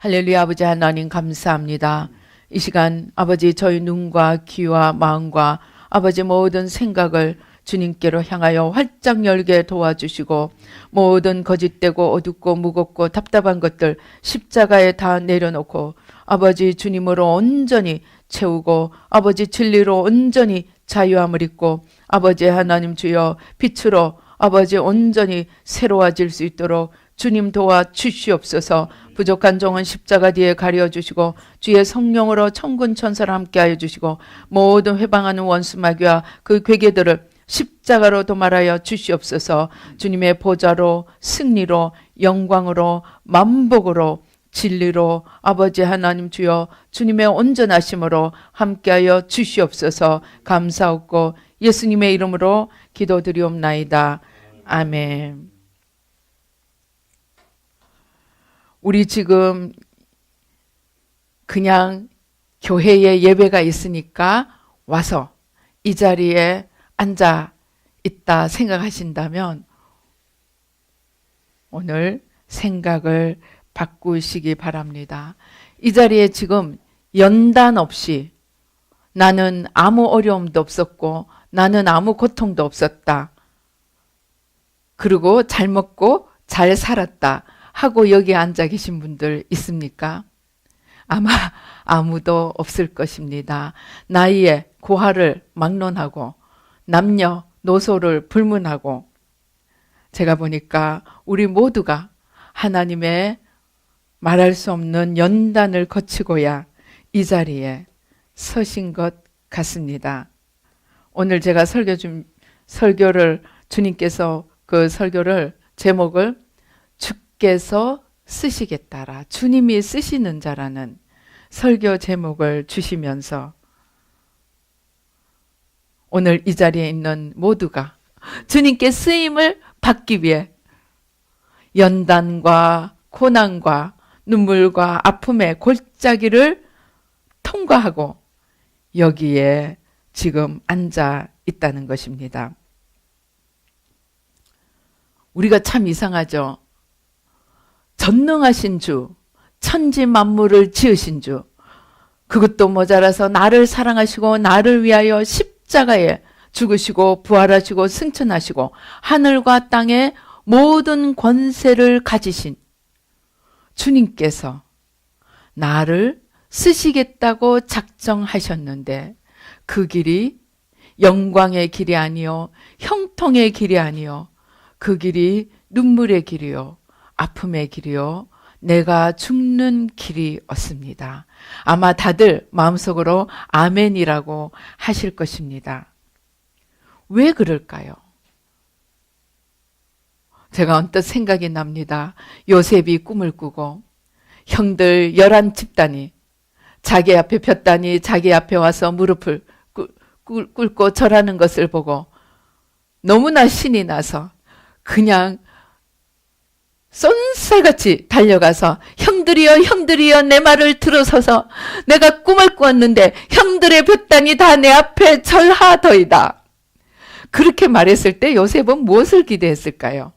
할렐루야. 아버지 하나님 감사합니다. 이 시간 아버지 저희 눈과 귀와 마음과 아버지 모든 생각을 주님께로 향하여 활짝 열게 도와주시고 모든 거짓되고 어둡고 무겁고 답답한 것들 십자가에 다 내려놓고 아버지 주님으로 온전히 채우고 아버지 진리로 온전히 자유함을 입고 아버지 하나님 주여 빛으로 아버지 온전히 새로워질 수 있도록 주님 도와주시옵소서. 부족한 종은 십자가 뒤에 가려주시고 주의 성령으로 천군 천사를 함께하여 주시고 모든 회방하는 원수 마귀와 그 괴계들을 십자가로 도말하여 주시옵소서. 주님의 보좌로 승리로 영광으로 만복으로 진리로 아버지 하나님 주여 주님의 온전하심으로 함께하여 주시옵소서. 감사하고 예수님의 이름으로 기도드리옵나이다. 아멘. 우리 지금 그냥 교회에 예배가 있으니까 와서 이 자리에 앉아 있다 생각하신다면 오늘 생각을 바꾸시기 바랍니다. 이 자리에 지금 연단 없이 나는 아무 어려움도 없었고 나는 아무 고통도 없었다. 그리고 잘 먹고 잘 살았다 하고 여기 앉아 계신 분들 있습니까? 아마 아무도 없을 것입니다. 나이에 고하를 막론하고 남녀 노소를 불문하고 제가 보니까 우리 모두가 하나님의 말할 수 없는 연단을 거치고야 이 자리에 서신 것 같습니다. 오늘 제가 설교를 주님께서 그 설교를 제목을 주께서 쓰시겠다라, 주님이 쓰시는 자라는 설교 제목을 주시면서 오늘 이 자리에 있는 모두가 주님께 쓰임을 받기 위해 연단과 고난과 눈물과 아픔의 골짜기를 통과하고 여기에 지금 앉아 있다는 것입니다. 우리가 참 이상하죠. 전능하신 주, 천지 만물을 지으신 주, 그것도 모자라서 나를 사랑하시고 나를 위하여 십자가에 죽으시고 부활하시고 승천하시고 하늘과 땅의 모든 권세를 가지신 주님께서 나를 쓰시겠다고 작정하셨는데 그 길이 영광의 길이 아니요 형통의 길이 아니요 그 길이 눈물의 길이요 아픔의 길이요 내가 죽는 길이었습니다. 아마 다들 마음속으로 아멘이라고 하실 것입니다. 왜 그럴까요? 제가 언뜻 생각이 납니다. 요셉이 꿈을 꾸고 형들 11집단이 자기 앞에 폈다니 자기 앞에 와서 무릎을 꿇고 절하는 것을 보고 너무나 신이 나서 그냥 쏜살같이 달려가서 형들이여 내 말을 들어서서 내가 꿈을 꾸었는데 형들의 볕단이 다 내 앞에 절하더이다. 그렇게 말했을 때 요셉은 무엇을 기대했을까요?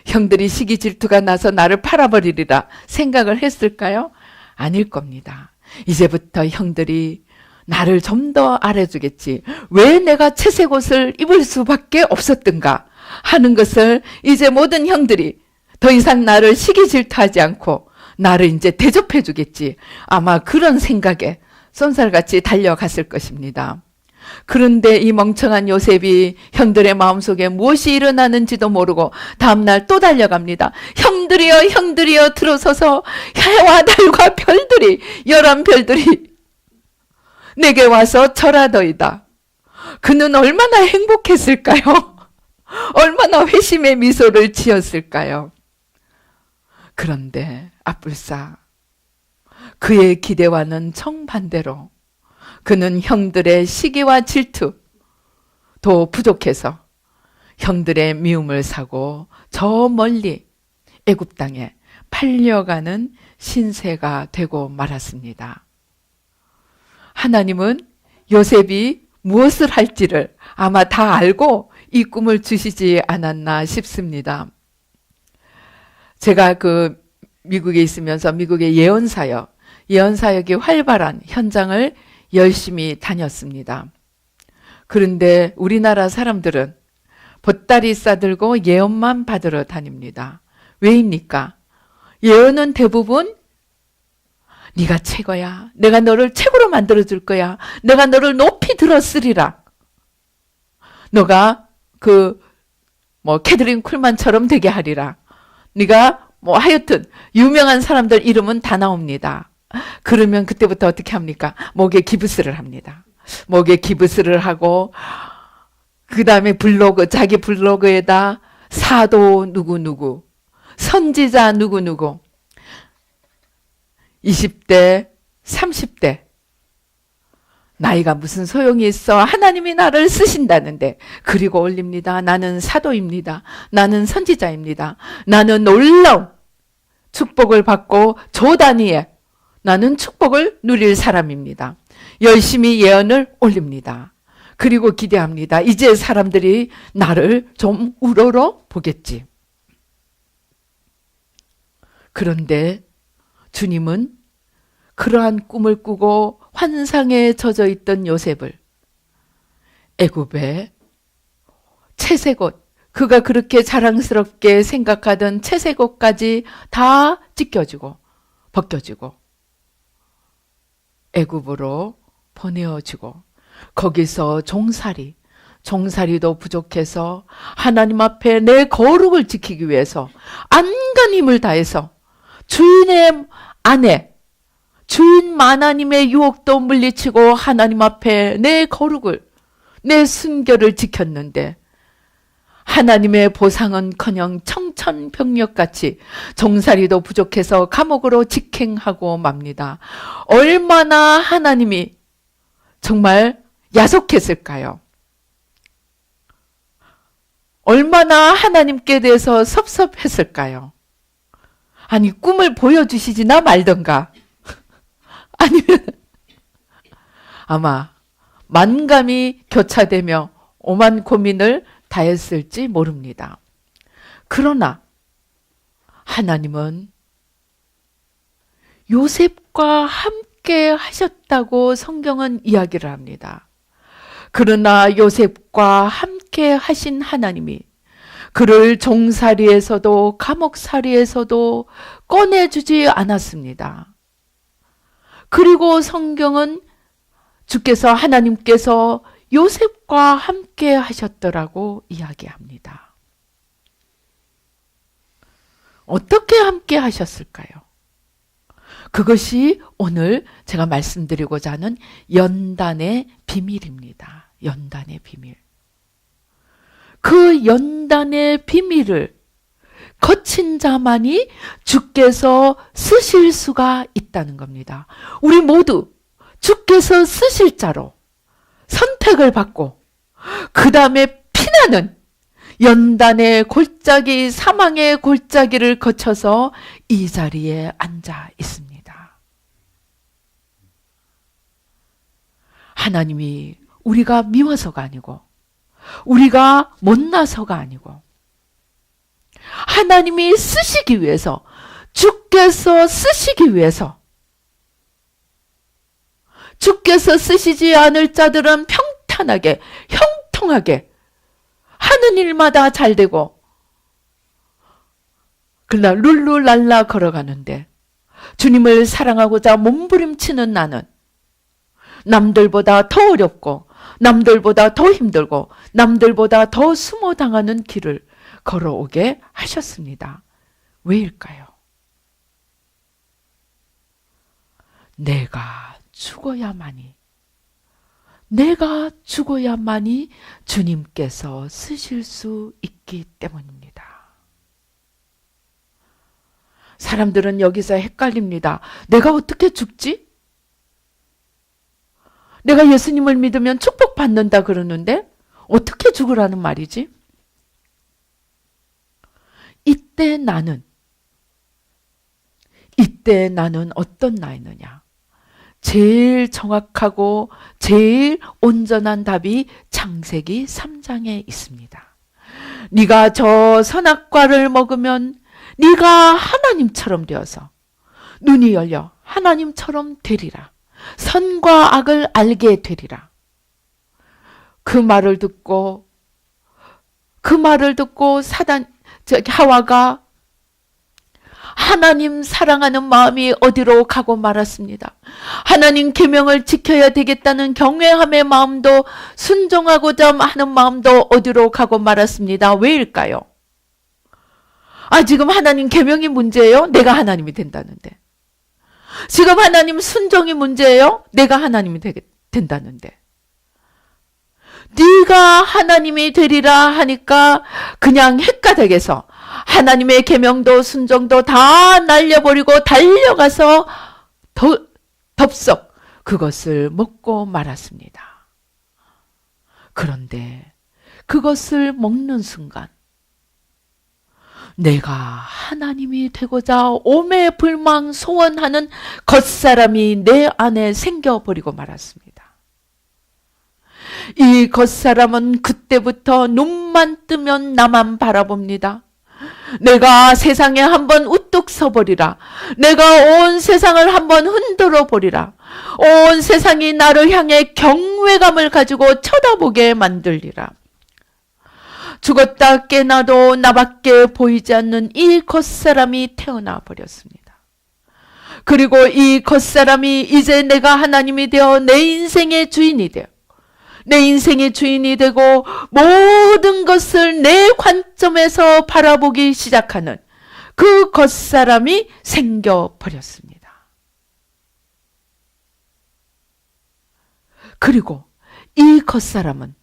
형들이 시기 질투가 나서 나를 팔아버리리라 생각을 했을까요? 아닐 겁니다. 이제부터 형들이 나를 좀 더 알아주겠지. 왜 내가 채색 옷을 입을 수밖에 없었던가 하는 것을 이제 모든 형들이 더 이상 나를 시기 질투하지 않고 나를 이제 대접해 주겠지. 아마 그런 생각에 쏜살같이 달려갔을 것입니다. 그런데 이 멍청한 요셉이 형들의 마음속에 무엇이 일어나는지도 모르고 다음날 또 달려갑니다. 형들이여 들어서서 해와 달과 별들이 11별들이 내게 와서 절하더이다. 그는 얼마나 행복했을까요? 얼마나 회심의 미소를 지었을까요? 그런데 아뿔싸 그의 기대와는 정반대로 그는 형들의 시기와 질투 도 부족해서 형들의 미움을 사고 저 멀리 애굽 땅에 팔려가는 신세가 되고 말았습니다. 하나님은 요셉이 무엇을 할지를 아마 다 알고 이 꿈을 주시지 않았나 싶습니다. 제가 그 미국에 있으면서 미국의 예언사역이 활발한 현장을 열심히 다녔습니다. 그런데 우리나라 사람들은 보따리 싸들고 예언만 받으러 다닙니다. 왜입니까? 예언은 대부분 네가 최고야. 내가 너를 최고로 만들어줄 거야. 내가 너를 높이 들었으리라. 너가 캐드린 쿨만처럼 되게 하리라. 네가 하여튼 유명한 사람들 이름은 다 나옵니다. 그러면 그때부터 어떻게 합니까? 목에 기부스를 합니다. 목에 기부스를 하고 그 다음에 자기 블로그에다 사도 누구누구, 선지자 누구누구, 20대, 30대. 나이가 무슨 소용이 있어. 하나님이 나를 쓰신다는데. 그리고 올립니다. 나는 사도입니다. 나는 선지자입니다. 나는 놀라운 축복을 받고 조 단위에 나는 축복을 누릴 사람입니다. 열심히 예언을 올립니다. 그리고 기대합니다. 이제 사람들이 나를 좀 우러러 보겠지. 그런데 주님은 그러한 꿈을 꾸고 환상에 젖어 있던 요셉을 애굽의 채색옷, 그가 그렇게 자랑스럽게 생각하던 채색옷까지 다 찢겨지고 벗겨지고 애굽으로 보내어지고 거기서 종살이도 부족해서 하나님 앞에 내 거룩을 지키기 위해서 안간 힘을 다해서 주인의 아내, 주인 하나님의 유혹도 물리치고 하나님 앞에 내 거룩을, 내 순결을 지켰는데 하나님의 보상은커녕 청천벽력같이 종살이도 부족해서 감옥으로 직행하고 맙니다. 얼마나 하나님이 정말 야속했을까요? 얼마나 하나님께 대해서 섭섭했을까요? 아니, 꿈을 보여주시지나 말던가. 아니면 아마 만감이 교차되며 오만 고민을 다했을지 모릅니다. 그러나 하나님은 요셉과 함께 하셨다고 성경은 이야기를 합니다. 그러나 요셉과 함께 하신 하나님이 그를 종살이에서도 감옥살이에서도 꺼내주지 않았습니다. 그리고 성경은 하나님께서 요셉과 함께 하셨더라고 이야기합니다. 어떻게 함께 하셨을까요? 그것이 오늘 제가 말씀드리고자 하는 연단의 비밀입니다. 연단의 비밀. 그 연단의 비밀을 거친 자만이 주께서 쓰실 수가 있다는 겁니다. 우리 모두 주께서 쓰실 자로 선택을 받고 그 다음에 피나는 연단의 골짜기, 사망의 골짜기를 거쳐서 이 자리에 앉아 있습니다. 하나님이 우리가 미워서가 아니고 우리가 못나서가 아니고 하나님이 쓰시기 위해서, 주께서 쓰시기 위해서, 주께서 쓰시지 않을 자들은 평탄하게, 형통하게 하는 일마다 잘 되고 그러나 룰루랄라 걸어가는데 주님을 사랑하고자 몸부림치는 나는 남들보다 더 어렵고 남들보다 더 힘들고 남들보다 더 수모당하는 길을 걸어오게 하셨습니다. 왜일까요? 내가 죽어야만이 주님께서 쓰실 수 있기 때문입니다. 사람들은 여기서 헷갈립니다. 내가 어떻게 죽지? 내가 예수님을 믿으면 축복받는다 그러는데 어떻게 죽으라는 말이지? 이때 나는 어떤 나이느냐? 제일 정확하고 제일 온전한 답이 창세기 3장에 있습니다. 네가 저 선악과를 먹으면 네가 하나님처럼 되어서 눈이 열려 하나님처럼 되리라. 선과 악을 알게 되리라. 그 말을 듣고 하와가 하나님 사랑하는 마음이 어디로 가고 말았습니다. 하나님 계명을 지켜야 되겠다는 경외함의 마음도, 순종하고자 하는 마음도 어디로 가고 말았습니다. 왜일까요? 지금 하나님 계명이 문제예요? 내가 하나님이 된다는데. 지금 하나님 순종이 문제예요? 내가 하나님이 된다는데. 네가 하나님이 되리라 하니까 그냥 헷가닥에서 하나님의 계명도 순종도 다 날려버리고 달려가서 덥석 그것을 먹고 말았습니다. 그런데 그것을 먹는 순간 내가 하나님이 되고자 오매불망 소원하는 겉사람이 내 안에 생겨버리고 말았습니다. 이 겉사람은 그때부터 눈만 뜨면 나만 바라봅니다. 내가 세상에 한번 우뚝 서버리라. 내가 온 세상을 한번 흔들어 버리라. 온 세상이 나를 향해 경외감을 가지고 쳐다보게 만들리라. 죽었다 깨나도 나밖에 보이지 않는 이 겉사람이 태어나 버렸습니다. 그리고 이 겉사람이 이제 내가 하나님이 되어 내 인생의 주인이 되어 내 인생의 주인이 되고 모든 것을 내 관점에서 바라보기 시작하는 그 겉사람이 생겨버렸습니다. 그리고 이 겉사람은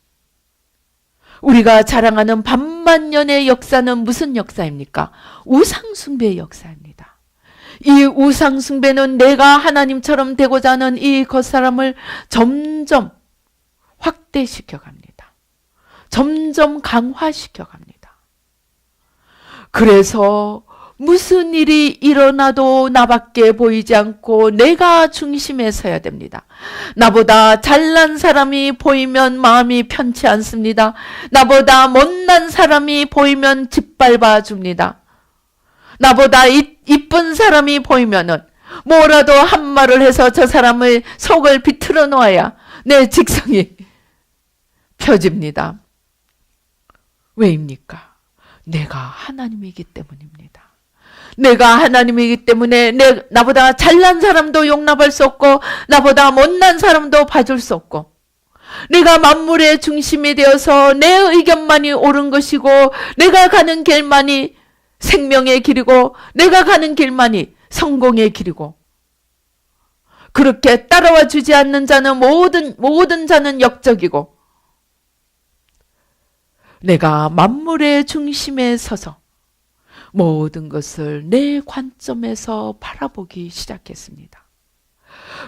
우리가 자랑하는 반만년의 역사는 무슨 역사입니까? 우상숭배의 역사입니다. 이 우상숭배는 내가 하나님처럼 되고자 하는 이 겉사람을 점점 확대시켜 갑니다. 점점 강화시켜 갑니다. 그래서 무슨 일이 일어나도 나밖에 보이지 않고 내가 중심에 서야 됩니다. 나보다 잘난 사람이 보이면 마음이 편치 않습니다. 나보다 못난 사람이 보이면 짓밟아 줍니다. 나보다 이쁜 사람이 보이면은 뭐라도 한 말을 해서 저 사람의 속을 비틀어 놓아야 내 직성이 펴집니다. 왜입니까? 내가 하나님이기 때문입니다. 내가 하나님이기 때문에 나보다 잘난 사람도 용납할 수 없고 나보다 못난 사람도 봐줄 수 없고 내가 만물의 중심이 되어서 내 의견만이 옳은 것이고 내가 가는 길만이 생명의 길이고 내가 가는 길만이 성공의 길이고 그렇게 따라와 주지 않는 자는 모든 자는 역적이고 내가 만물의 중심에 서서 모든 것을 내 관점에서 바라보기 시작했습니다.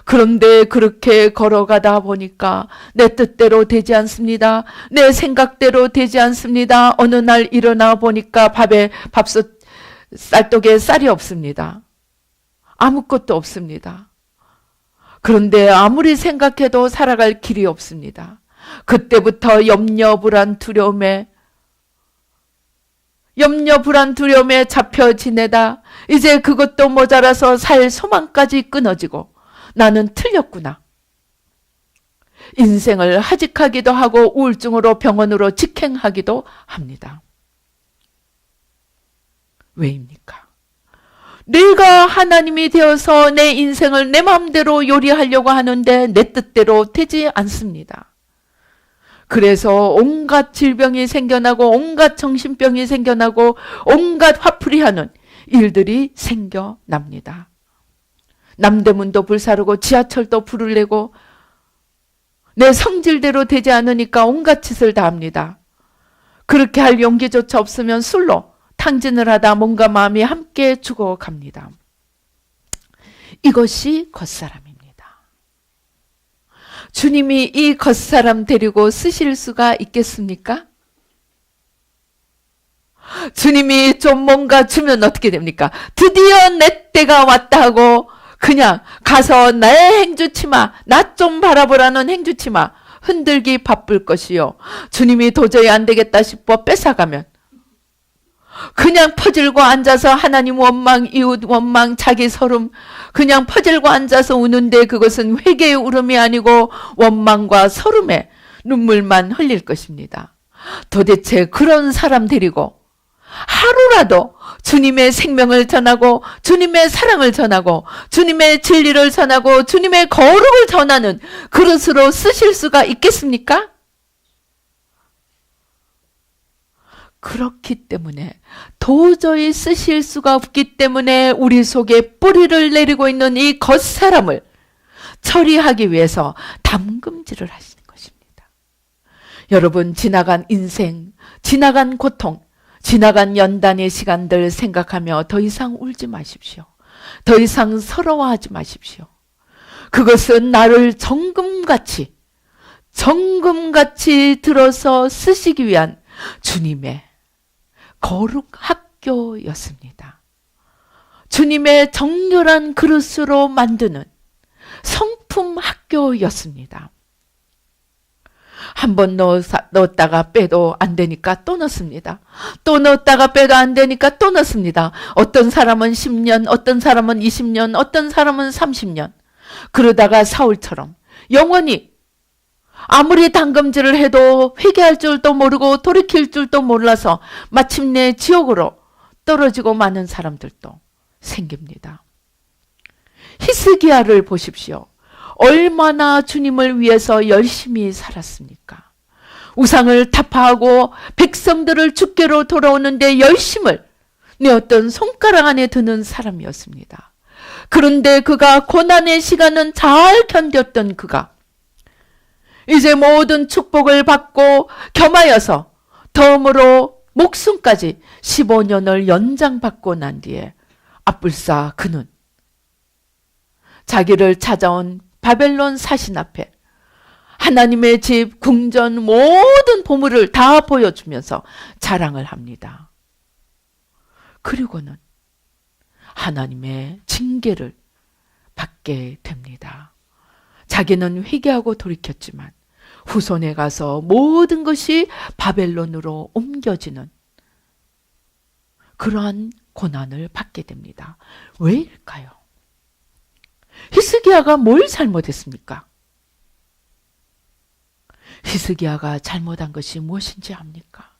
그런데 그렇게 걸어가다 보니까 내 뜻대로 되지 않습니다. 내 생각대로 되지 않습니다. 어느 날 일어나 보니까 밥솥 쌀떡에 쌀이 없습니다. 아무것도 없습니다. 그런데 아무리 생각해도 살아갈 길이 없습니다. 그때부터 염려, 불안, 두려움에 잡혀 지내다 이제 그것도 모자라서 살 소망까지 끊어지고 나는 틀렸구나. 인생을 하직하기도 하고 우울증으로 병원으로 직행하기도 합니다. 왜입니까? 내가 하나님이 되어서 내 인생을 내 마음대로 요리하려고 하는데 내 뜻대로 되지 않습니다. 그래서 온갖 질병이 생겨나고 온갖 정신병이 생겨나고 온갖 화풀이하는 일들이 생겨납니다. 남대문도 불사르고 지하철도 불을 내고 내 성질대로 되지 않으니까 온갖 짓을 다 합니다. 그렇게 할 용기조차 없으면 술로 탕진을 하다 몸과 마음이 함께 죽어갑니다. 이것이 겉사람입니다. 주님이 이 겉사람 데리고 쓰실 수가 있겠습니까? 주님이 좀 뭔가 주면 어떻게 됩니까? 드디어 내 때가 왔다 하고 그냥 가서 나의 행주치마, 나 좀 바라보라는 행주치마 흔들기 바쁠 것이요. 주님이 도저히 안 되겠다 싶어 뺏어가면 그냥 퍼질고 앉아서 하나님 원망, 이웃 원망, 자기 서름 그냥 퍼질고 앉아서 우는데 그것은 회개의 울음이 아니고 원망과 서름의 눈물만 흘릴 것입니다. 도대체 그런 사람 데리고 하루라도 주님의 생명을 전하고 주님의 사랑을 전하고 주님의 진리를 전하고 주님의 거룩을 전하는 그릇으로 쓰실 수가 있겠습니까? 그렇기 때문에 도저히 쓰실 수가 없기 때문에 우리 속에 뿌리를 내리고 있는 이 겉사람을 처리하기 위해서 담금질을 하시는 것입니다. 여러분, 지나간 인생, 지나간 고통, 지나간 연단의 시간들 생각하며 더 이상 울지 마십시오. 더 이상 서러워하지 마십시오. 그것은 나를 정금같이 들어서 쓰시기 위한 주님의 거룩 학교였습니다. 주님의 정결한 그릇으로 만드는 성품 학교였습니다. 한 번 넣었다가 빼도 안 되니까 또 넣습니다. 또 넣었다가 빼도 안 되니까 또 넣습니다. 어떤 사람은 10년, 어떤 사람은 20년, 어떤 사람은 30년. 그러다가 사울처럼 영원히 아무리 담금질을 해도 회개할 줄도 모르고 돌이킬 줄도 몰라서 마침내 지옥으로 떨어지고 마는 사람들도 생깁니다. 히스기야를 보십시오. 얼마나 주님을 위해서 열심히 살았습니까? 우상을 타파하고 백성들을 주께로 돌아오는데 열심을 내었던 손가락 안에 드는 사람이었습니다. 그런데 그가 고난의 시간은 잘 견뎠던 그가 이제 모든 축복을 받고 겸하여서 덤으로 목숨까지 15년을 연장받고 난 뒤에 앞불사 그는 자기를 찾아온 바벨론 사신 앞에 하나님의 집, 궁전 모든 보물을 다 보여주면서 자랑을 합니다. 그리고는 하나님의 징계를 받게 됩니다. 자기는 회개하고 돌이켰지만 후손에 가서 모든 것이 바벨론으로 옮겨지는 그러한 고난을 받게 됩니다. 왜일까요? 히스기야가 뭘 잘못했습니까? 히스기야가 잘못한 것이 무엇인지 압니까?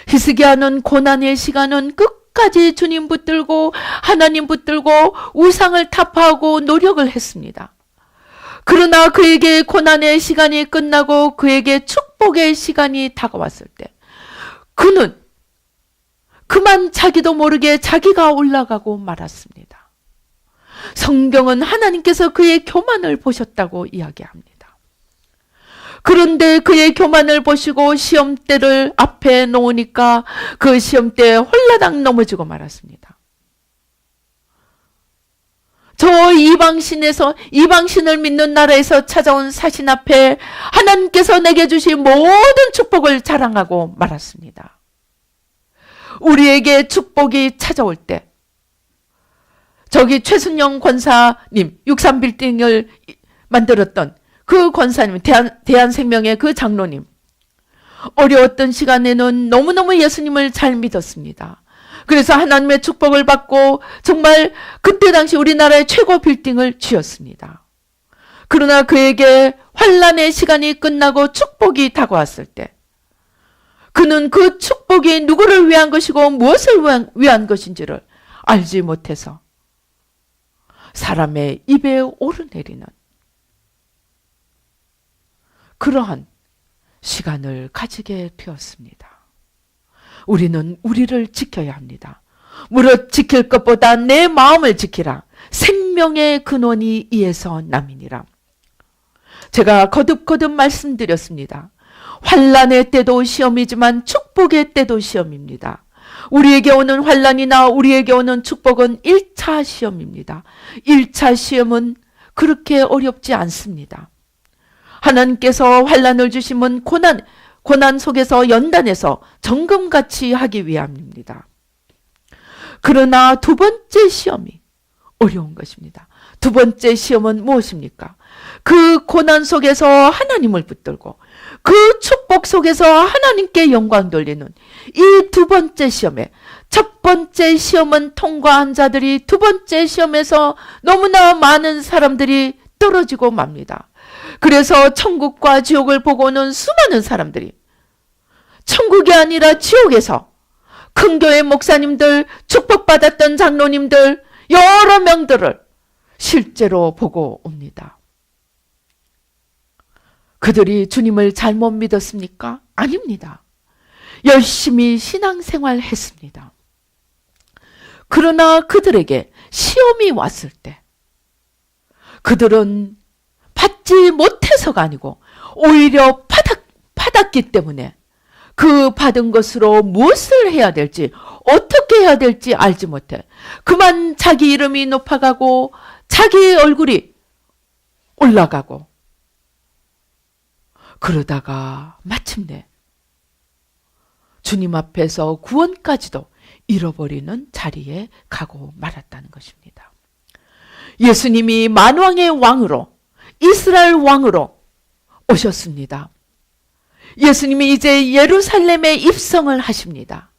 히스기야는 고난의 시간은 끝까지 주님 붙들고 하나님 붙들고 우상을 타파하고 노력을 했습니다. 그러나 그에게 고난의 시간이 끝나고 그에게 축복의 시간이 다가왔을 때 그는 그만 자기도 모르게 자기가 올라가고 말았습니다. 성경은 하나님께서 그의 교만을 보셨다고 이야기합니다. 그런데 그의 교만을 보시고 시험대를 앞에 놓으니까 그 시험대에 홀라당 넘어지고 말았습니다. 저 이방신을 믿는 나라에서 찾아온 사신 앞에 하나님께서 내게 주신 모든 축복을 자랑하고 말았습니다. 우리에게 축복이 찾아올 때 저기 최순영 권사님 63빌딩을 만들었던 그 권사님, 대한생명의 그 장로님, 어려웠던 시간에는 너무너무 예수님을 잘 믿었습니다. 그래서 하나님의 축복을 받고 정말 그때 당시 우리나라의 최고 빌딩을 지었습니다. 그러나 그에게 환난의 시간이 끝나고 축복이 다가왔을 때 그는 그 축복이 누구를 위한 것이고 무엇을 위한 것인지를 알지 못해서 사람의 입에 오르내리는 그러한 시간을 가지게 되었습니다. 우리는 우리를 지켜야 합니다. 무릇 지킬 것보다 내 마음을 지키라. 생명의 근원이 이에서 남이니라. 제가 거듭거듭 말씀드렸습니다. 환난의 때도 시험이지만 축복의 때도 시험입니다. 우리에게 오는 환난이나 우리에게 오는 축복은 1차 시험입니다. 1차 시험은 그렇게 어렵지 않습니다. 하나님께서 환난을 주심은 고난 속에서 연단해서 정금같이 하기 위함입니다. 그러나 두 번째 시험이 어려운 것입니다. 두 번째 시험은 무엇입니까? 그 고난 속에서 하나님을 붙들고 그 축복 속에서 하나님께 영광 돌리는 이 두 번째 시험에, 첫 번째 시험은 통과한 자들이 두 번째 시험에서 너무나 많은 사람들이 떨어지고 맙니다. 그래서 천국과 지옥을 보고 오는 수많은 사람들이 천국이 아니라 지옥에서 큰 교회 목사님들, 축복받았던 장로님들 여러 명들을 실제로 보고 옵니다. 그들이 주님을 잘못 믿었습니까? 아닙니다. 열심히 신앙생활 했습니다. 그러나 그들에게 시험이 왔을 때 그들은 받지 못해서가 아니고 오히려 받았기 때문에 그 받은 것으로 무엇을 해야 될지, 어떻게 해야 될지 알지 못해 그만 자기 이름이 높아가고 자기 얼굴이 올라가고, 그러다가 마침내 주님 앞에서 구원까지도 잃어버리는 자리에 가고 말았다는 것입니다. 예수님이 만왕의 왕으로, 이스라엘 왕으로 오셨습니다. 예수님이 이제 예루살렘에 입성을 하십니다.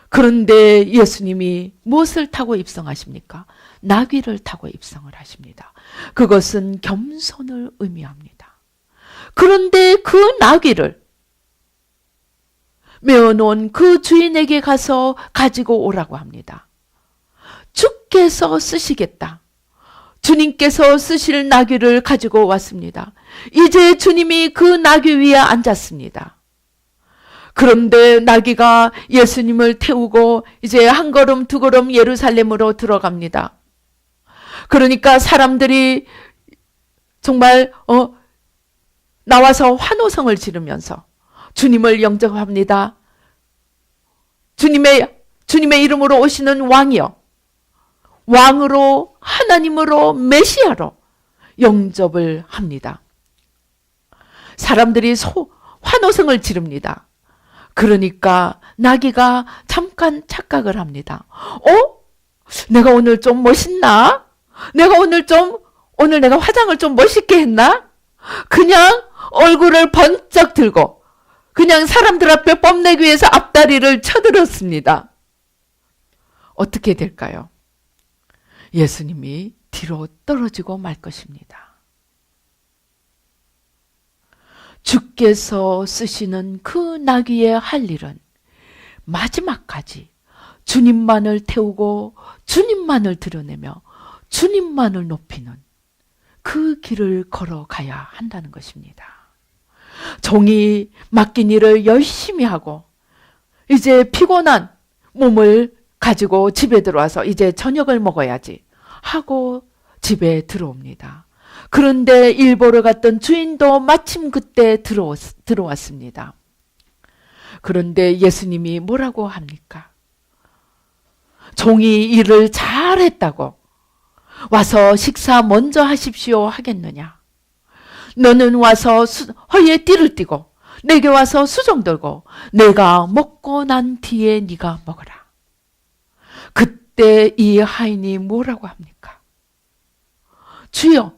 그런데 예수님이 무엇을 타고 입성하십니까? 나귀를 타고 입성을 하십니다. 그것은 겸손을 의미합니다. 그런데 그 나귀를 메어놓은 그 주인에게 가서 가지고 오라고 합니다. 주께서 쓰시겠다. 주님께서 쓰실 나귀를 가지고 왔습니다. 이제 주님이 그 나귀 위에 앉았습니다. 그런데 나귀가 예수님을 태우고 이제 한 걸음 두 걸음 예루살렘으로 들어갑니다. 그러니까 사람들이 정말 나와서 환호성을 지르면서 주님을 영접합니다. 주님의 이름으로 오시는 왕이요, 왕으로, 하나님으로, 메시아로 영접을 합니다. 사람들이 환호성을 지릅니다. 그러니까 나귀가 잠깐 착각을 합니다. 내가 오늘 좀 멋있나? 오늘 내가 화장을 좀 멋있게 했나? 그냥 얼굴을 번쩍 들고 그냥 사람들 앞에 뽐내기 위해서 앞다리를 쳐들었습니다. 어떻게 될까요? 예수님이 뒤로 떨어지고 말 것입니다. 주께서 쓰시는 그 나귀의 할 일은 마지막까지 주님만을 태우고 주님만을 드러내며 주님만을 높이는 그 길을 걸어가야 한다는 것입니다. 종이 맡긴 일을 열심히 하고 이제 피곤한 몸을 가지고 집에 들어와서 이제 저녁을 먹어야지 하고 집에 들어옵니다. 그런데 일 보러 갔던 주인도 마침 그때 들어왔습니다. 그런데 예수님이 뭐라고 합니까? 종이 일을 잘했다고 와서 식사 먼저 하십시오 하겠느냐? 너는 와서 허리에 띠를 띠고 내게 와서 수종 들고 내가 먹고 난 뒤에 네가 먹어라. 그때 이 하인이 뭐라고 합니까? 주여,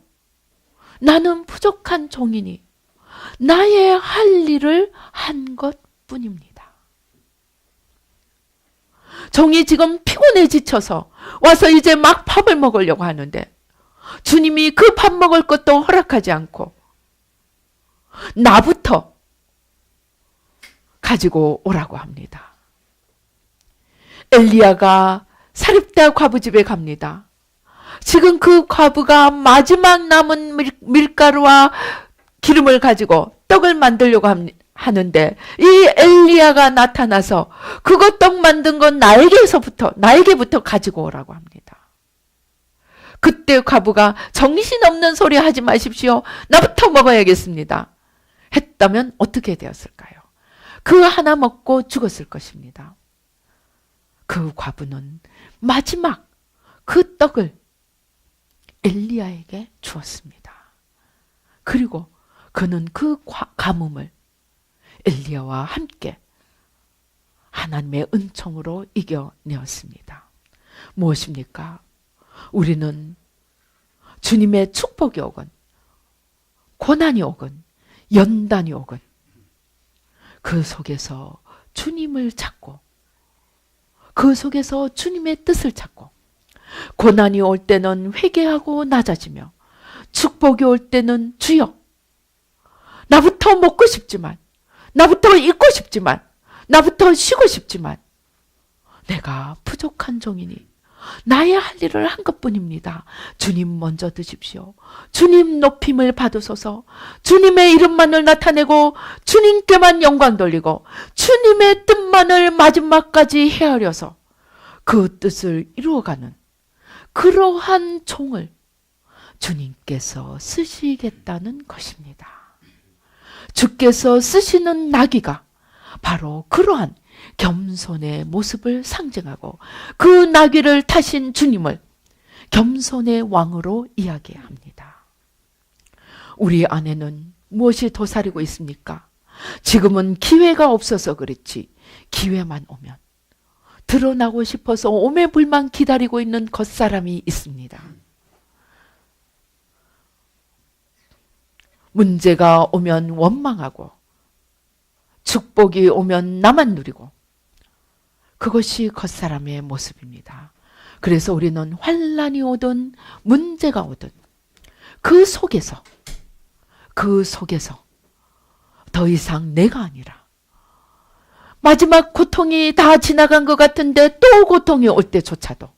나는 부족한 종이니 나의 할 일을 한 것뿐입니다. 종이 지금 피곤해 지쳐서 와서 이제 막 밥을 먹으려고 하는데 주님이 그 밥 먹을 것도 허락하지 않고 나부터 가지고 오라고 합니다. 엘리야가 사렙다 과부 집에 갑니다. 지금 그 과부가 마지막 남은 밀가루와 기름을 가지고 떡을 만들려고 하는데 이 엘리야가 나타나서 그거 떡 만든 건 나에게부터 가지고 오라고 합니다. 그때 과부가 정신없는 소리 하지 마십시오. 나부터 먹어야겠습니다. 했다면 어떻게 되었을까요? 그 하나 먹고 죽었을 것입니다. 그 과부는 마지막 그 떡을 엘리야에게 주었습니다. 그리고 그는 그 가뭄을 엘리야와 함께 하나님의 은총으로 이겨내었습니다. 무엇입니까? 우리는 주님의 축복이 오건 고난이 오건 연단이 오건 그 속에서 주님을 찾고 그 속에서 주님의 뜻을 찾고 고난이 올 때는 회개하고 낮아지며 축복이 올 때는 주여 나부터 먹고 싶지만 나부터 입고 싶지만 나부터 쉬고 싶지만 내가 부족한 종이니 나의 할 일을 한 것뿐입니다. 주님 먼저 드십시오. 주님 높임을 받으소서. 주님의 이름만을 나타내고 주님께만 영광 돌리고 주님의 뜻만을 마지막까지 헤아려서 그 뜻을 이루어가는 그러한 종을 주님께서 쓰시겠다는 것입니다. 주께서 쓰시는 나귀가 바로 그러한 겸손의 모습을 상징하고 그 나귀를 타신 주님을 겸손의 왕으로 이야기합니다. 우리 안에는 무엇이 도사리고 있습니까? 지금은 기회가 없어서 그렇지 기회만 오면 드러나고 싶어서 오매불만 기다리고 있는 겉사람이 있습니다. 문제가 오면 원망하고 축복이 오면 나만 누리고 그것이 겉사람의 모습입니다. 그래서 우리는 환난이 오든 문제가 오든 그 속에서 더 이상 내가 아니라 마지막 고통이 다 지나간 것 같은데 또 고통이 올 때조차도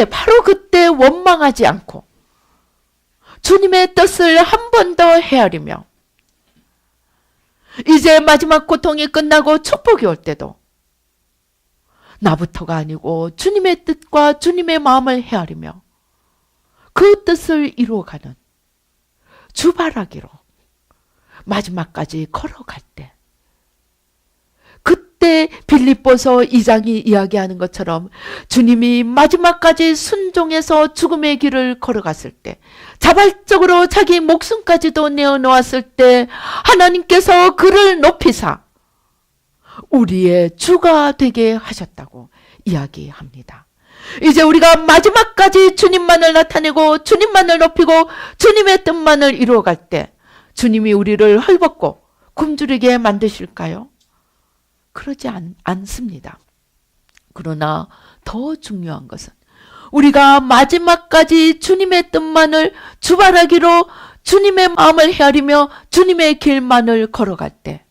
바로 그때 원망하지 않고 주님의 뜻을 한 번 더 헤아리며 이제 마지막 고통이 끝나고 축복이 올 때도 나부터가 아니고 주님의 뜻과 주님의 마음을 헤아리며 그 뜻을 이루어가는 주바라기로 마지막까지 걸어갈 때 그때 빌립보서 2장이 이야기하는 것처럼 주님이 마지막까지 순종해서 죽음의 길을 걸어갔을 때 자발적으로 자기 목숨까지도 내어놓았을 때 하나님께서 그를 높이사 우리의 주가 되게 하셨다고 이야기합니다. 이제 우리가 마지막까지 주님만을 나타내고 주님만을 높이고 주님의 뜻만을 이루어갈 때 주님이 우리를 헐벗고 굶주리게 만드실까요? 그러지 않습니다. 그러나 더 중요한 것은 우리가 마지막까지 주님의 뜻만을 주바라기로 주님의 마음을 헤아리며 주님의 길만을 걸어갈 때,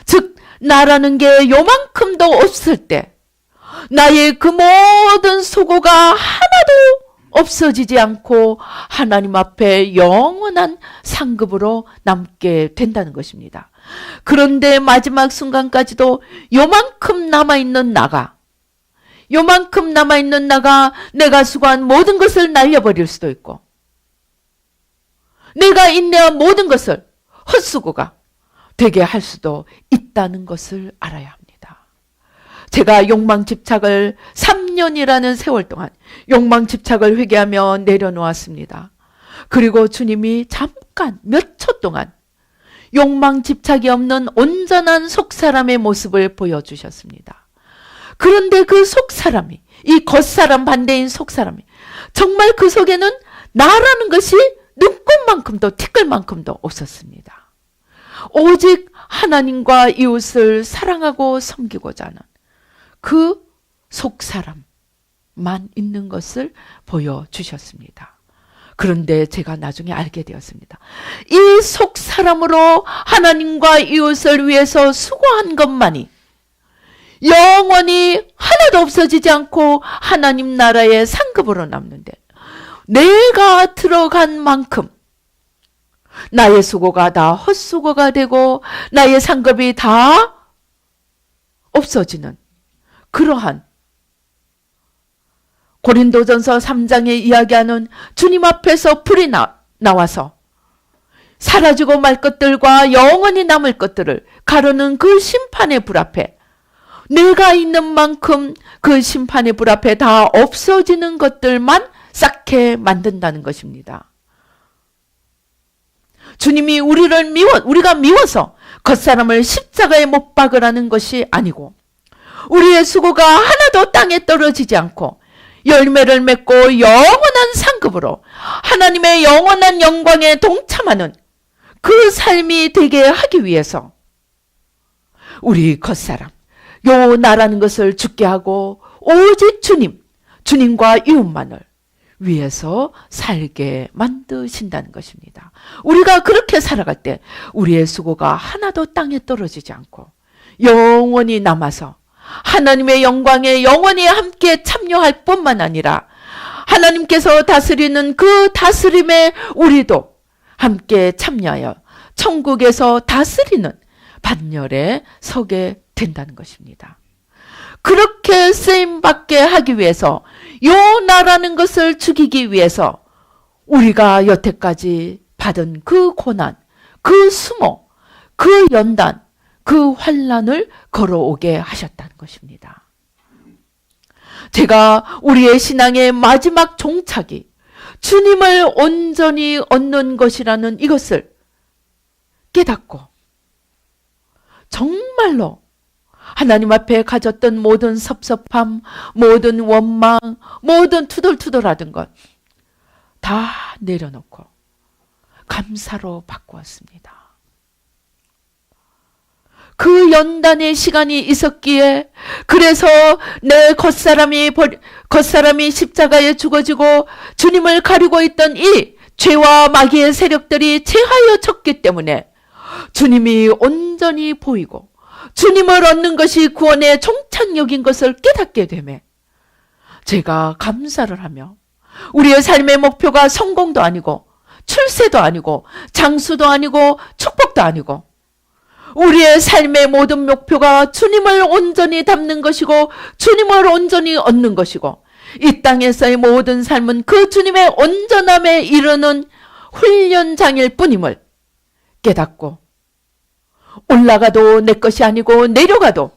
즉 나라는 게 요만큼도 없을 때 나의 그 모든 수고가 하나도 없어지지 않고 하나님 앞에 영원한 상급으로 남게 된다는 것입니다. 그런데 마지막 순간까지도 요만큼 남아있는 나가 내가 수고한 모든 것을 날려버릴 수도 있고 내가 인내한 모든 것을 헛수고가 되게 할 수도 있다는 것을 알아야 합니다. 제가 욕망집착을 3년이라는 세월 동안 욕망집착을 회개하며 내려놓았습니다. 그리고 주님이 잠깐 몇 초 동안 욕망집착이 없는 온전한 속사람의 모습을 보여주셨습니다. 그런데 그 속사람이, 이 겉사람 반대인 속사람이 정말 그 속에는 나라는 것이 눈꽃만큼도 티끌만큼도 없었습니다. 오직 하나님과 이웃을 사랑하고 섬기고자 하는 그 속사람만 있는 것을 보여주셨습니다. 그런데 제가 나중에 알게 되었습니다. 이 속사람으로 하나님과 이웃을 위해서 수고한 것만이 영원히 하나도 없어지지 않고 하나님 나라의 상급으로 남는데 내가 들어간 만큼 나의 수고가 다 헛수고가 되고 나의 상급이 다 없어지는 그러한 고린도전서 3장에 이야기하는 주님 앞에서 불이 나와서 사라지고 말 것들과 영원히 남을 것들을 가르는 그 심판의 불 앞에 내가 있는 만큼 그 심판의 불 앞에 다 없어지는 것들만 쌓게 만든다는 것입니다. 주님이 우리가 미워서 겉사람을 십자가에 못 박으라는 것이 아니고 우리의 수고가 하나도 땅에 떨어지지 않고 열매를 맺고 영원한 상급으로 하나님의 영원한 영광에 동참하는 그 삶이 되게 하기 위해서 우리 겉사람, 요 나라는 것을 죽게 하고 오직 주님과 이웃만을 위해서 살게 만드신다는 것입니다. 우리가 그렇게 살아갈 때 우리의 수고가 하나도 땅에 떨어지지 않고 영원히 남아서 하나님의 영광에 영원히 함께 참여할 뿐만 아니라 하나님께서 다스리는 그 다스림에 우리도 함께 참여하여 천국에서 다스리는 반열에 서게 된다는 것입니다. 그렇게 쓰임받게 하기 위해서 요 나라는 것을 죽이기 위해서 우리가 여태까지 받은 그 고난, 그 수모, 그 연단, 그 환난을 걸어오게 하셨다는 것입니다. 제가 우리의 신앙의 마지막 종착이 주님을 온전히 얻는 것이라는 이것을 깨닫고 정말로 하나님 앞에 가졌던 모든 섭섭함, 모든 원망, 모든 투덜투덜하던 것 다 내려놓고 감사로 바꾸었습니다. 그 연단의 시간이 있었기에 그래서 내 겉사람이 십자가에 죽어지고 주님을 가리고 있던 이 죄와 마귀의 세력들이 제하여 쳤기 때문에 주님이 온전히 보이고 주님을 얻는 것이 구원의 종착역인 것을 깨닫게 되매 제가 감사를 하며 우리의 삶의 목표가 성공도 아니고 출세도 아니고 장수도 아니고 축복도 아니고 우리의 삶의 모든 목표가 주님을 온전히 담는 것이고 주님을 온전히 얻는 것이고 이 땅에서의 모든 삶은 그 주님의 온전함에 이르는 훈련장일 뿐임을 깨닫고 올라가도 내 것이 아니고 내려가도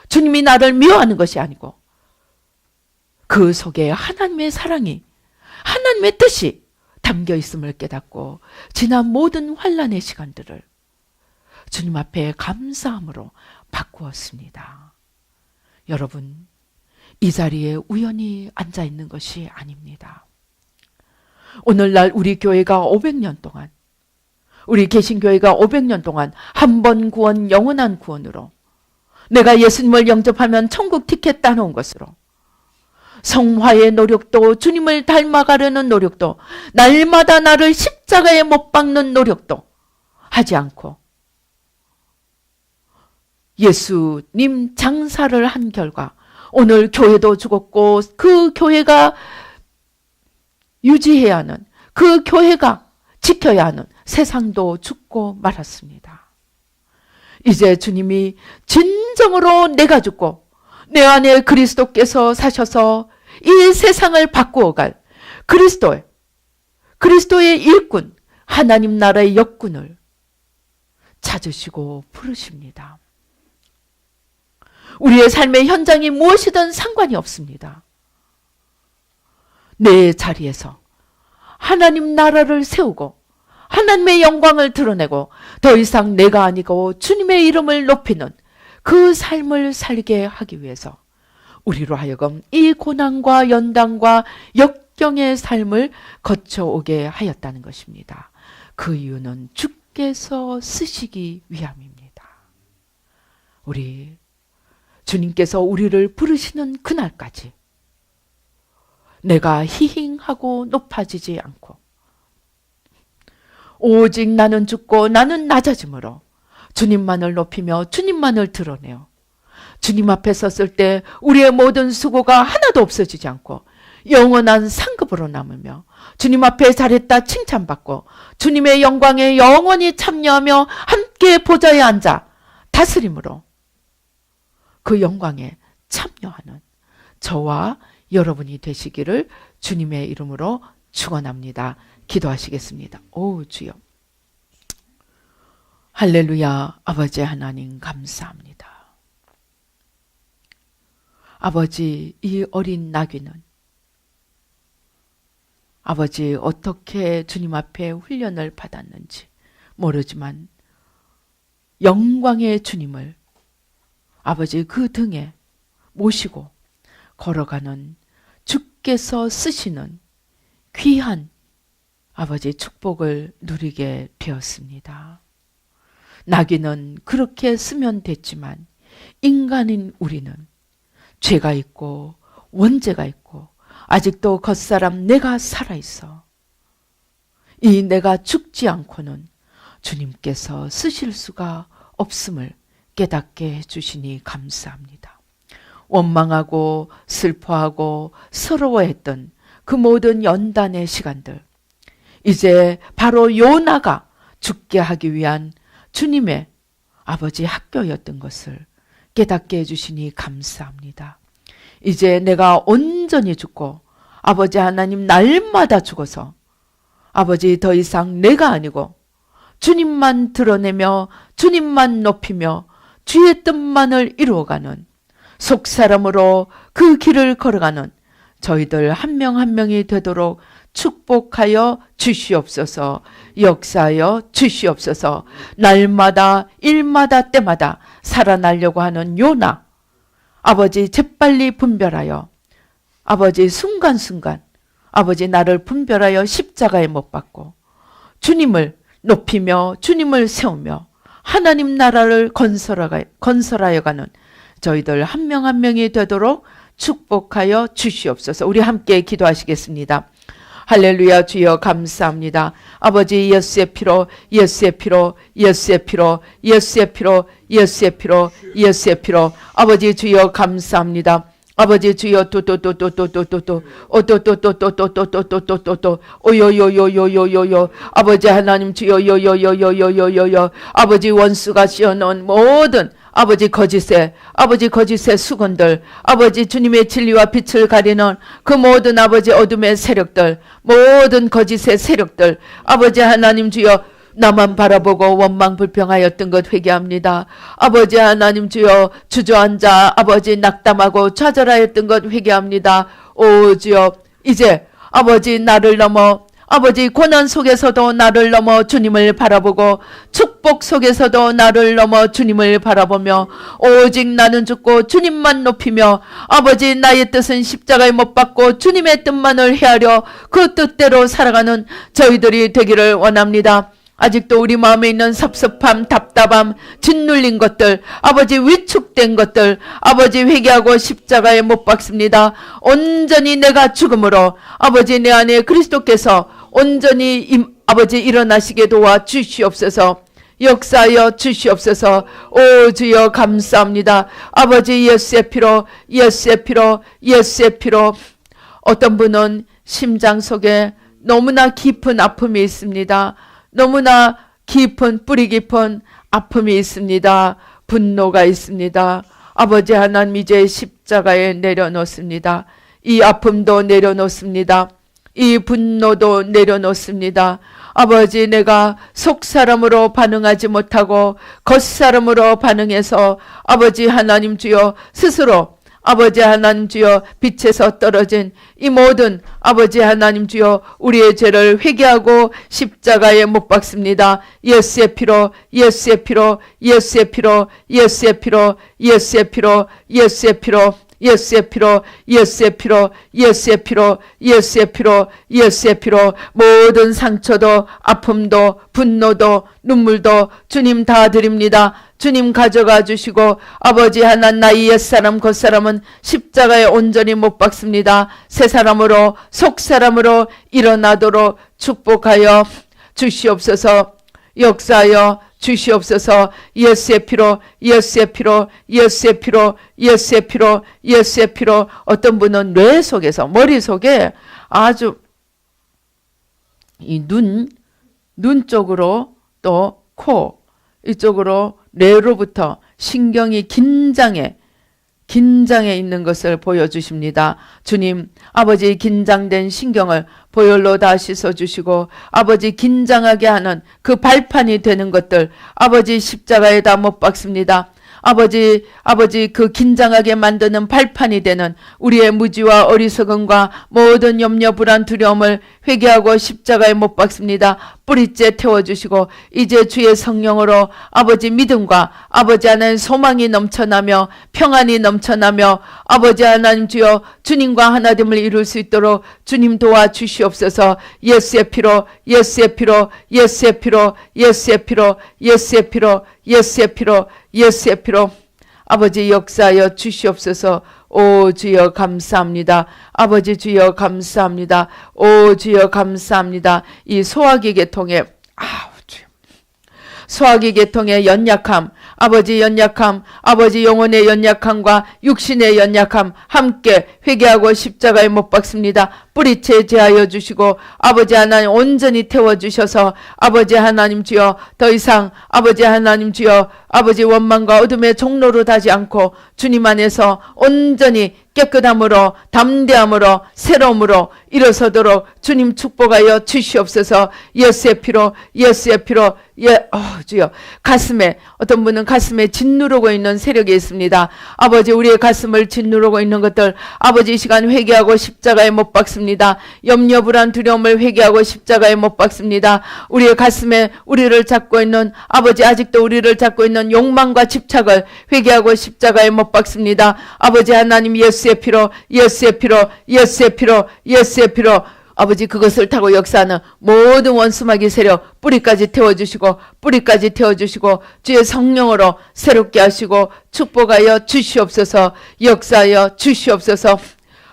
주님이 나를 미워하는 것이 아니고 그 속에 하나님의 사랑이 하나님의 뜻이 담겨 있음을 깨닫고 지난 모든 환난의 시간들을 주님 앞에 감사함으로 바꾸었습니다. 여러분, 이 자리에 우연히 앉아 있는 것이 아닙니다. 오늘날 우리 교회가 500년 동안 우리 개신교회가 500년 동안 한 번 구원 영원한 구원으로 내가 예수님을 영접하면 천국 티켓 따놓은 것으로 성화의 노력도 주님을 닮아가려는 노력도 날마다 나를 십자가에 못 박는 노력도 하지 않고 예수님 장사를 한 결과 오늘 교회도 죽었고 그 교회가 유지해야 하는 그 교회가 지켜야 하는 세상도 죽고 말았습니다. 이제 주님이 진정으로 내가 죽고 내 안에 그리스도께서 사셔서 이 세상을 바꾸어갈 그리스도의 일꾼, 하나님 나라의 역군을 찾으시고 부르십니다. 우리의 삶의 현장이 무엇이든 상관이 없습니다. 내 자리에서 하나님 나라를 세우고 하나님의 영광을 드러내고 더 이상 내가 아니고 주님의 이름을 높이는 그 삶을 살게 하기 위해서 우리로 하여금 이 고난과 연단과 역경의 삶을 거쳐오게 하였다는 것입니다. 그 이유는 주께서 쓰시기 위함입니다. 우리 주님께서 우리를 부르시는 그날까지 내가 희행하고 높아지지 않고 오직 나는 죽고 나는 낮아짐으로 주님만을 높이며 주님만을 드러내어 주님 앞에 섰을 때 우리의 모든 수고가 하나도 없어지지 않고 영원한 상급으로 남으며 주님 앞에 잘했다 칭찬받고 주님의 영광에 영원히 참여하며 함께 보좌에 앉아 다스림으로 그 영광에 참여하는 저와 여러분이 되시기를 주님의 이름으로 축원합니다. 기도하시겠습니다. 오 주여, 할렐루야. 아버지 하나님 감사합니다. 아버지, 이 어린 나귀는 아버지 어떻게 주님 앞에 훈련을 받았는지 모르지만 영광의 주님을 아버지 그 등에 모시고 걸어가는 주님께서 쓰시는 귀한 아버지 축복을 누리게 되었습니다. 나귀는 그렇게 쓰면 됐지만 인간인 우리는 죄가 있고 원죄가 있고 아직도 겉사람 내가 살아있어. 이 내가 죽지 않고는 주님께서 쓰실 수가 없음을 깨닫게 해주시니 감사합니다. 원망하고 슬퍼하고 서러워했던 그 모든 연단의 시간들, 이제 바로 요나가 죽게 하기 위한 주님의 아버지 학교였던 것을 깨닫게 해주시니 감사합니다. 이제 내가 온전히 죽고 아버지 하나님 날마다 죽어서 아버지 더 이상 내가 아니고 주님만 드러내며 주님만 높이며 주의 뜻만을 이루어가는 속사람으로 그 길을 걸어가는 저희들 한 명 한 명이 되도록 축복하여 주시옵소서. 역사하여 주시옵소서. 날마다 일마다 때마다 살아나려고 하는 요나 아버지 재빨리 분별하여 아버지 순간순간 아버지 나를 분별하여 십자가에 못 박고 주님을 높이며 주님을 세우며 하나님 나라를 건설하여 가는 저희들 한 명 한 명이 되도록 축복하여 주시옵소서. 우리 함께 기도하시겠습니다. 할렐루야. 주여 감사합니다. 아버지 예수의 피로 예수의 피로 예수의 피로 예수의 피로 예수의 피로 예수의 피로 아버지 주여 감사합니다. 아버지 주여 또또또또또또또또 오또또또또또또또또또또 오요요요요요요요 아버지 하나님 주여 요요요요요요요 아버지 원수가 씌워놓은 모든 아버지 거짓의 수건들 아버지 주님의 진리와 빛을 가리는 그 모든 아버지 어둠의 세력들 모든 거짓의 세력들 아버지 하나님 주여 나만 바라보고 원망 불평하였던 것 회개합니다. 아버지 하나님 주여 주저앉아 아버지 낙담하고 좌절하였던 것 회개합니다. 오 주여 이제 아버지 나를 넘어 아버지 고난 속에서도 나를 넘어 주님을 바라보고 축복 속에서도 나를 넘어 주님을 바라보며 오직 나는 죽고 주님만 높이며 아버지 나의 뜻은 십자가에 못 박고 주님의 뜻만을 헤아려 그 뜻대로 살아가는 저희들이 되기를 원합니다. 아직도 우리 마음에 있는 섭섭함, 답답함, 짓눌린 것들, 아버지 위축된 것들, 아버지 회개하고 십자가에 못 박습니다. 온전히 내가 죽음으로 아버지 내 안에 그리스도께서 온전히 아버지 일어나시게 도와 주시옵소서. 역사하여 주시옵소서. 오 주여 감사합니다. 아버지 예수의 피로 예수의 피로 예수의 피로 어떤 분은 심장 속에 너무나 깊은 아픔이 있습니다. 너무나 깊은 뿌리 깊은 아픔이 있습니다. 분노가 있습니다. 아버지 하나님 이제 십자가에 내려놓습니다. 이 아픔도 내려놓습니다. 이 분노도 내려놓습니다. 아버지 내가 속사람으로 반응하지 못하고 겉사람으로 반응해서 아버지 하나님 주여 스스로 아버지 하나님 주여 빛에서 떨어진 이 모든 아버지 하나님 주여 우리의 죄를 회개하고 십자가에 못 박습니다. 예수의 피로 예수의 피로 예수의 피로 예수의 피로 예수의 피로 예수의 피로 예수의 피로 예수의 피로 예수의 피로 예수의 피로 예수의 피로 모든 상처도 아픔도 분노도 눈물도 주님 다 드립니다. 주님 가져가 주시고 아버지 하나님 나의 옛사람 겉사람은 십자가에 온전히 못 박습니다. 새 사람으로 속사람으로 일어나도록 축복하여 주시옵소서. 역사하여 주시옵소서. 예수의 피로 예수의 피로 예수의 피로 예수의 피로 예수의 피로 어떤 분은 뇌 속에서 머리 속에 아주 이 눈 쪽으로 또 코 이쪽으로 뇌로부터 신경이 긴장해 있는 것을 보여주십니다. 주님 아버지 긴장된 신경을 보혈로 다 씻어주시고 아버지 긴장하게 하는 그 발판이 되는 것들 아버지 십자가에다 못 박습니다. 아버지 그 긴장하게 만드는 발판이 되는 우리의 무지와 어리석음과 모든 염려 불안 두려움을 회개하고 십자가에 못 박습니다. 뿌리째 태워주시고 이제 주의 성령으로 아버지 믿음과 아버지 하나님 소망이 넘쳐나며 평안이 넘쳐나며 아버지 하나님 주여 주님과 하나됨을 이룰 수 있도록 주님 도와주시옵소서. 예수의 피로 예수의 피로 예수의 피로 예수의 피로 예수의 피로 예수의 피로 예수의 피로 아버지 역사하여 주시옵소서. 오 주여 감사합니다. 아버지 주여 감사합니다. 오 주여 감사합니다. 이 소화기 계통에 소화기 계통의 연약함, 아버지 연약함, 아버지 영혼의 연약함과 육신의 연약함 함께 회개하고 십자가에 못 박습니다. 뿌리채 제하여 주시고 아버지 하나님 온전히 태워주셔서 아버지 하나님 주여 더 이상 아버지 하나님 주여 아버지 원망과 어둠의 종로로 가지 않고 주님 안에서 온전히 깨끗함으로 담대함으로 새로움으로 일어서도록 주님 축복하여 주시옵소서. 예수의 피로 예수의 피로 주여 가슴에 어떤 분은 가슴에 짓누르고 있는 세력이 있습니다. 아버지 우리의 가슴을 짓누르고 있는 것들 아버지 이 시간 회개하고 십자가에 못 박습니다. 염려 불안 두려움을 회개하고 십자가에 못 박습니다. 우리의 가슴에 우리를 잡고 있는 아버지 아직도 우리를 잡고 있는 욕망과 집착을 회개하고 십자가에 못 박습니다. 아버지 하나님 예수의 피로 예수의 피로 예수의 피로 예수의 피로 아버지 그것을 타고 역사하는 모든 원수마귀 세력 뿌리까지 태워주시고 뿌리까지 태워주시고 주의 성령으로 새롭게 하시고 축복하여 주시옵소서. 역사하여 주시옵소서.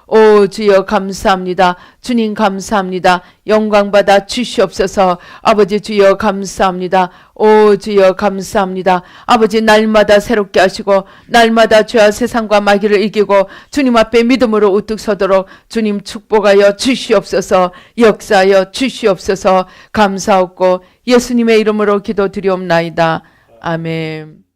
오 주여 감사합니다. 주님 감사합니다. 영광받아 주시옵소서. 아버지 주여 감사합니다. 오 주여 감사합니다. 아버지 날마다 새롭게 하시고 날마다 죄와 세상과 마귀를 이기고 주님 앞에 믿음으로 우뚝 서도록 주님 축복하여 주시옵소서. 역사하여 주시옵소서. 감사하옵고 예수님의 이름으로 기도드리옵나이다. 아멘.